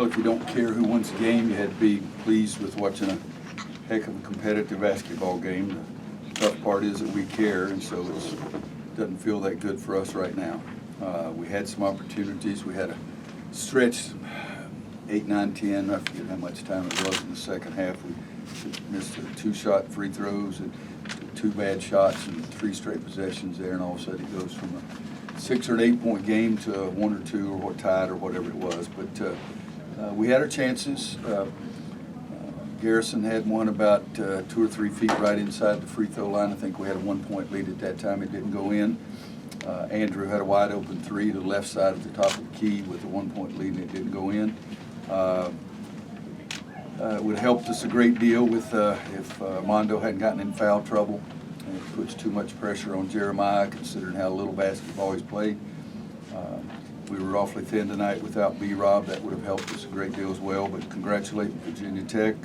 Well, if you don't care who wins the game, you had to be pleased with watching a heck of a competitive basketball game. The tough part is that we care, and so it doesn't feel that good for us right now. We had some opportunities. We had a stretch, 8, 9, 10. I forget how much time it was in the second half. We missed 2-shot free throws and 2 bad shots and 3 straight possessions there, and all of a sudden it goes from a 6 or an 8 point game to a 1 or 2 or what tied or whatever it was. But we had our chances. Garrison had one about 2 or 3 feet right inside the free throw line. I think we had a 1 point lead at that time. It didn't go in. Andrew had a wide open 3 to the left side at the top of the key with a 1 point lead, and it didn't go in. It would have helped us a great deal with if Mondo hadn't gotten in foul trouble. And it puts too much pressure on Jeremiah, considering how little basketball he's played. We were awfully thin tonight without B-Rob. That would have helped us a great deal as well. But congratulate Virginia Tech.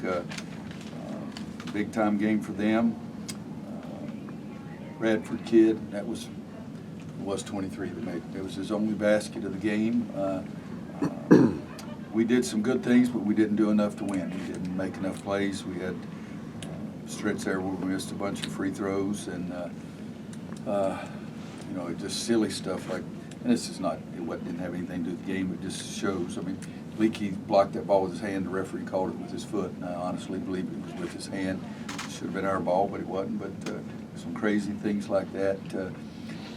Big-time game for them. Radford kid, that was 23 that made it. It was his only basket of the game. We did some good things, but we didn't do enough to win. We didn't make enough plays. We had stretch there where we missed a bunch of free throws, and you know, just silly stuff like. And this is not, didn't have anything to do with the game. It just shows. I mean, Leakey blocked that ball with his hand. The referee called it with his foot. And I honestly believe it was with his hand. It should have been our ball, but it wasn't. But some crazy things like that.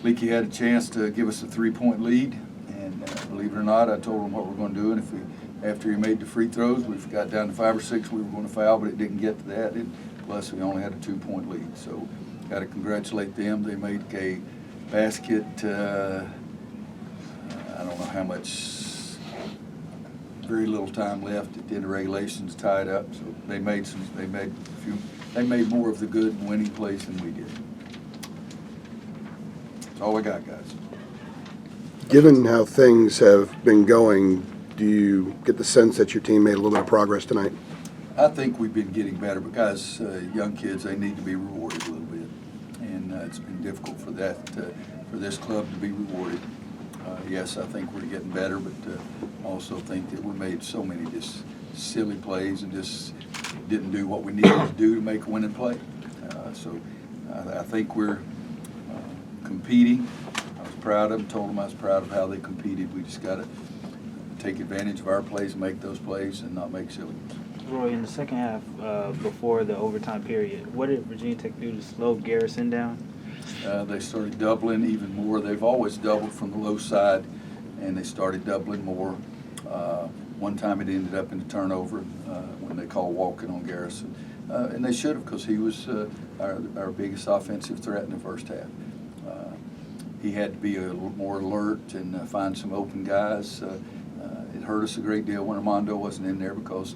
Leakey had a chance to give us a 3-point lead, and believe it or not, I told him what we're going to do. And if we, after he made the free throws, we got down to 5 or 6, we were going to foul, but it didn't get to that. And plus, we only had a 2-point lead. So, got to congratulate them. They made a basket. I don't know how much, very little time left at the end of regulations, tied up. So they made more of the good and winning plays than we did. That's all I got, guys. Given how things have been going, do you get the sense that your team made a little bit of progress tonight? I think we've been getting better because young kids, they need to be rewarded a little bit. And it's been difficult for that, for this club to be rewarded. Yes, I think we're getting better, but also think that we made so many just silly plays and just didn't do what we needed to do to make a winning play. So I think we're competing. I was proud of them, told them I was proud of how they competed. We just got to take advantage of our plays, make those plays, and not make silly ones. Roy, in the second half, before the overtime period, what did Virginia Tech do to slow Garrison down? They started doubling even more. They've always doubled from the low side, and they started doubling more. One time it ended up in a turnover when they called walking on Garrison. And they should have, because he was our biggest offensive threat in the first half. He had to be a little more alert and find some open guys. It hurt us a great deal when Armando wasn't in there, because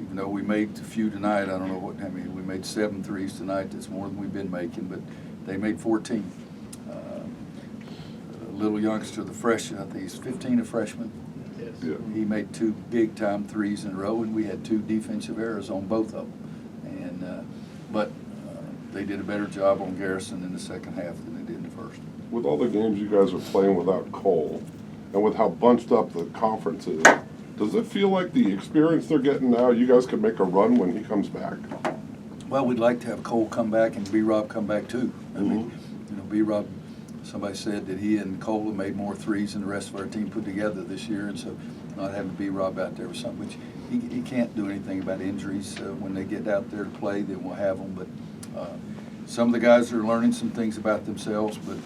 even though we made a few tonight, I don't know how many, we made 7 threes tonight. That's more than we've been making, but they made 14. A little youngster, the freshman, I think he's 15, a freshman. Yes. Yeah. He made 2 big-time threes in a row, and we had 2 defensive errors on both of them. And but they did a better job on Garrison in the second half than they did in the first. With all the games you guys are playing without Cole, and with how bunched up the conference is, does it feel like the experience they're getting now, you guys could make a run when he comes back? Well, we'd like to have Cole come back and B-Rob come back too. I mean, you know, B-Rob, somebody said that he and Cole have made more threes than the rest of our team put together this year, and so not having B-Rob out there was something which he can't do anything about injuries. When they get out there to play, then we'll have them. But some of the guys are learning some things about themselves, but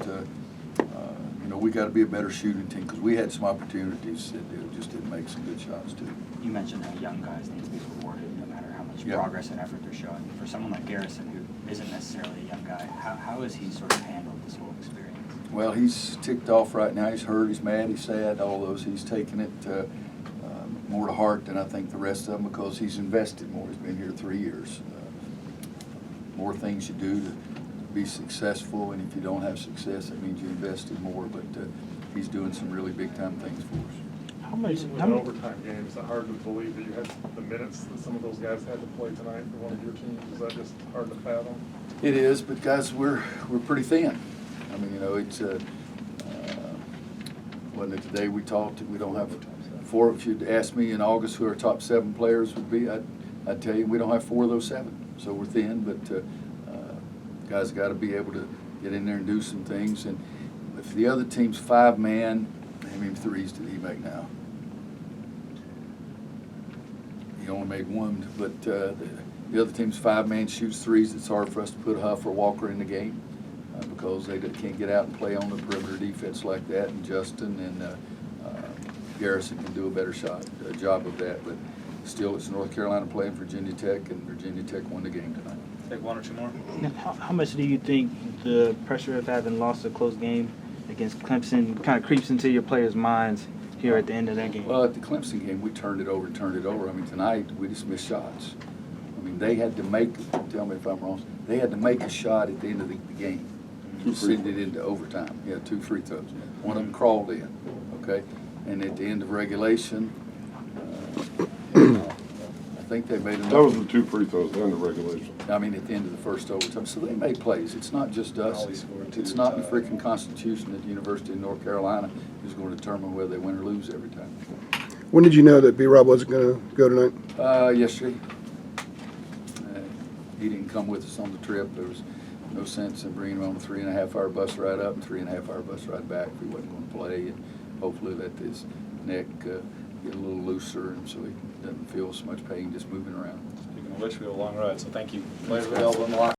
you know, we got to be a better shooting team, because we had some opportunities that just didn't make some good shots too. You mentioned how young guys need to be rewarded no matter how much progress and effort they're showing. For someone like Garrison, who isn't necessarily a young guy, how has he sort of handled this whole experience? Well, he's ticked off right now. He's hurt, he's mad, he's sad, all those. He's taken it more to heart than I think the rest of them, because he's invested more. He's been here 3 years. More things you do to be successful, and if you don't have success, that means you invested more. But he's doing some really big-time things for us. How much overtime games? Is it hard to believe that you had the minutes that some of those guys had to play tonight for one of your teams? Is that just hard to fathom? It is, but guys, we're pretty thin. I mean, you know, it's wasn't it today we talked? We don't have if you'd asked me in August who our top 7 players would be, I'd tell you we don't have 4 of those 7. So we're thin, but guys got to be able to get in there and do some things. And if the other team's 5-man, how many threes did he make now? He only made 1, but the other team's 5-man shoots threes. It's hard for us to put Huff or Walker in the game because they can't get out and play on the perimeter defense like that. And Justin and Garrison can do a better job of that. But still, it's North Carolina playing Virginia Tech, and Virginia Tech won the game tonight. Take 1 or 2 more. Now, how much do you think the pressure of having lost a close game against Clemson kind of creeps into your players' minds here at the end of that game? Well, at the Clemson game, we turned it over. I mean, tonight, we just missed shots. I mean, they had to make, tell me if I'm wrong, they had to make a shot at the end of the game to send it into overtime. Yeah, 2 free throws. One of them crawled in, okay? And at the end of regulation, I think they made enough. That was the 2 free throws at the end of regulation. I mean, at the end of the first overtime. So they made plays. It's not just us. It's not the freaking Constitution at the University of North Carolina who's going to determine whether they win or lose every time. When did you know that B-Rob wasn't going to go tonight? Yesterday. He didn't come with us on the trip. There was no sense in bringing him on a 3.5-hour bus ride up and 3.5-hour bus ride back if he wasn't going to play. And hopefully let his neck get a little looser, and so he doesn't feel so much pain just moving around. Speaking of which, we have a long ride, so thank you. Players available in the locker room.